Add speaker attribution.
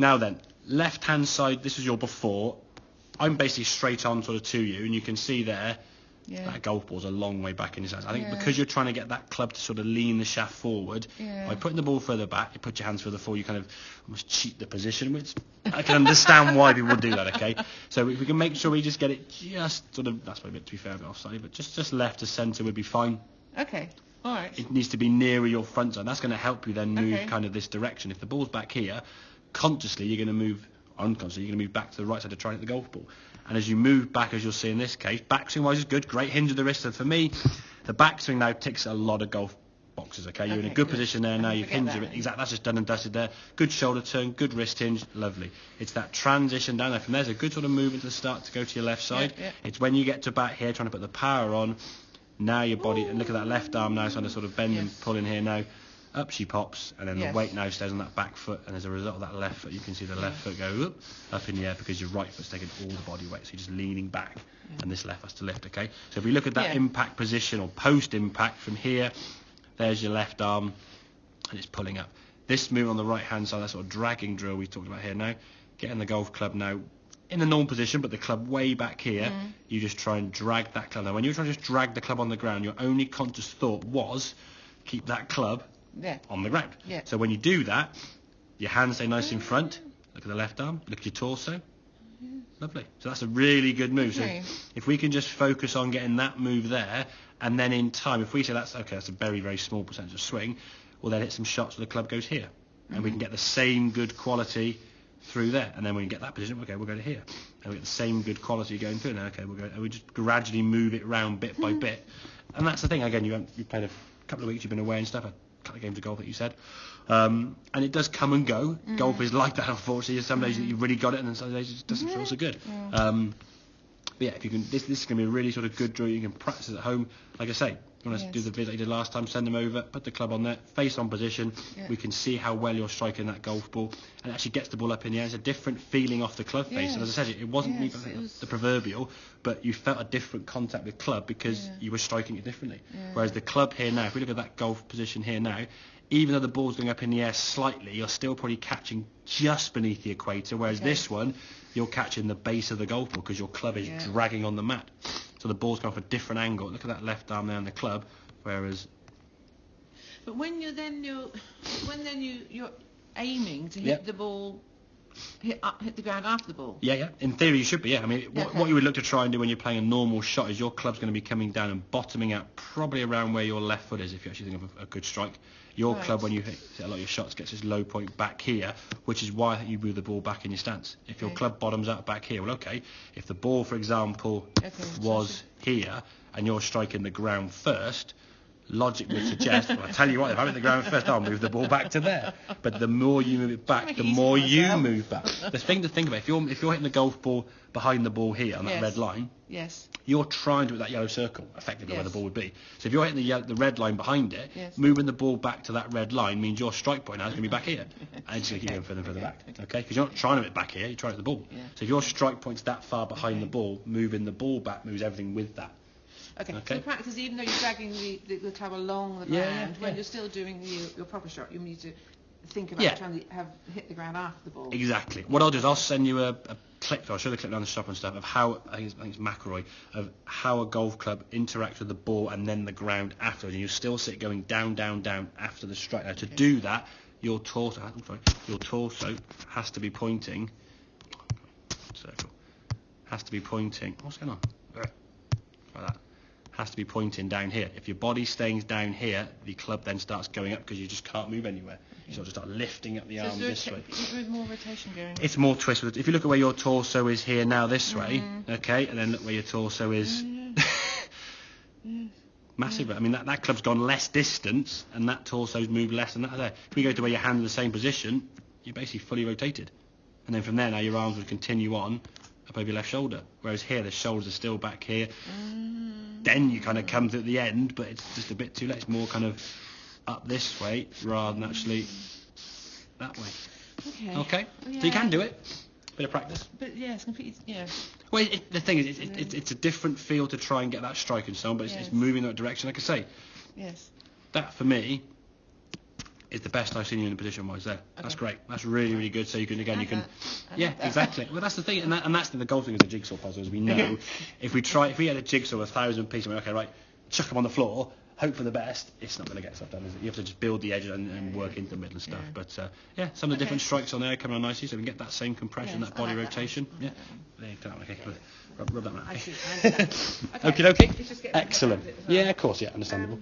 Speaker 1: Now then, left-hand side, this is your before. I'm basically straight on sort of to you, and you can see there, that golf ball's a long way back in his hands. I think because you're trying to get that club to sort of lean the shaft forward, by putting the ball further back, you put your hands further forward, you kind of almost cheat the position, which I can understand why people do that, okay? So if we can make sure we just get it just sort of, that's probably a bit, to be fair, a bit offside, but just left to centre would be fine.
Speaker 2: Okay, all right.
Speaker 1: It needs to be nearer your front side. That's going to help you then move kind of this direction. If the ball's back here, consciously you're going to move, unconsciously you're going to move back to the right side to try and hit the golf ball. And as you move back, as you'll see in this case, backswing wise is good, great hinge of the wrist. And for me, the backswing now ticks a lot of golf boxes, okay? You're in a good position there now, you've hinged it. Exactly, that's just done and dusted there. Good shoulder turn, good wrist hinge, lovely. It's that transition down there. From there's a good sort of movement to the start to go to your left side. It's when you get to back here, trying to put the power on, now your body, and look at that left arm now, trying to sort of bend and pull in here now. Up she pops, and then the weight now stays on that back foot, and as a result of that left foot, you can see the left foot go up in the air because your right foot's taking all the body weight, so you're just leaning back, and this left has to lift, okay? So if we look at that impact position, or post-impact, from here, there's your left arm, and it's pulling up. This move on the right-hand side, that sort of dragging drill we talked about here now, getting the golf club now in the normal position, but the club way back here, you just try and drag that club. Now, when you're trying to just drag the club on the ground, your only conscious thought was, keep that club on the ground. So when you do that, your hands stay nice in front. Look at the left arm. Look at your torso. Lovely. So that's a really good move. So if we can just focus on getting that move there, and then in time, if we say that's okay, that's a very, very small percentage of swing, we'll then hit some shots where the club goes here. And we can get the same good quality through there. And then when we get that position, okay, we'll go to here. And we get the same good quality going through. And then, okay, we'll go, and we just gradually move it around bit by bit. And that's the thing. Again, you've played a couple of weeks, you've been away and stuff. A couple of games of golf that you said, and it does come and go. Golf is like that, unfortunately. There's some days that you've really got it, and then some days it just doesn't feel so good. But yeah, if you can, this is going to be a really sort of good drill. You can practice at home. Like I say, you want to do the vids that you did last time, send them over, put the club on there, face on position. We can see how well you're striking that golf ball, and it actually gets the ball up in the air. It's a different feeling off the club face. And as I said, it wasn't the proverbial, but you felt a different contact with club because you were striking it differently. Whereas the club here now, if we look at that golf position here now, even though the ball's going up in the air slightly, you're still probably catching just beneath the equator, whereas this one, you're catching the base of the golf ball because your club is dragging on the mat. So the ball's going off a different angle. Look at that left arm there on the club, whereas...
Speaker 2: But when you're aiming to hit the ball, hit the ground after the ball.
Speaker 1: In theory you should be. I mean, what you would look to try and do when you're playing a normal shot is your club's going to be coming down and bottoming out probably around where your left foot is, if you actually think of a good strike. Your club, when you hit a lot of your shots, gets this low point back here, which is why you move the ball back in your stance. If your club bottoms out back here, well, okay, if the ball, for example, was here and you're striking the ground first, logic would suggest, well, I tell you what, if I'm at the ground first, I'll move the ball back to there. But the more you move it back, the more you move back. The thing to think about, if you're hitting the golf ball behind the ball here on that red line, you're trying to hit that yellow circle, effectively where the ball would be. So if you're hitting the red line behind it, moving the ball back to that red line means your strike point now is going to be back here. And it's going to keep going further and further back, okay? Because you're not trying to hit back here, you're trying to hit the ball. So if your strike point's that far behind the ball, moving the ball back moves everything with that.
Speaker 2: Okay. So practice, even though you're dragging the club along the ground, when you're still doing your proper shot, you need to think about trying to hit the ground after the ball.
Speaker 1: Exactly. What I'll do is I'll send you a clip, I'll show the clip down the shop and stuff, of how, I think it's McElroy, of how a golf club interacts with the ball and then the ground afterwards, and you still see it going down, down, down after the strike. Now to do that, your torso has to be pointing, what's going on? Like that. Has to be pointing down here. If your body stays down here, the club then starts going up because you just can't move anywhere. You sort of start lifting up the arm this way.
Speaker 2: There's more rotation going.
Speaker 1: It's more twist. If you look at where your torso is here now this way, okay, and then look where your torso is. Massive. I mean, that club's gone less distance, and that torso's moved less than that there. If we go to where your hand's in the same position, you're basically fully rotated. And then from there now your arms would continue on up over your left shoulder. Whereas here, the shoulders are still back here. Then you kind of come to the end, but it's just a bit too late. It's more kind of up this way rather than actually that way. Okay. So you can do it. Bit of practice.
Speaker 2: But it's completely,
Speaker 1: Well, the thing is, it's a different feel to try and get that strike and so on, but it's moving in that direction. Like I say, that for me, is the best I've seen you in a position wise there. That's great. That's really, really good. So you can, again, exactly. Well, that's the thing, and that's the golf thing is a jigsaw puzzle, as we know. If we had a jigsaw 1,000 pieces, and we're okay, right, chuck them on the floor, hope for the best, it's not going to get stuff done, is it? You have to just build the edges and work into the middle and stuff. But some of the different strikes on there come on nicely, so we can get that same compression, that body rotation. There you go. Okay, rub that one out.
Speaker 2: Okay.
Speaker 1: Okay. Excellent. Yeah, of course. Yeah, understandable.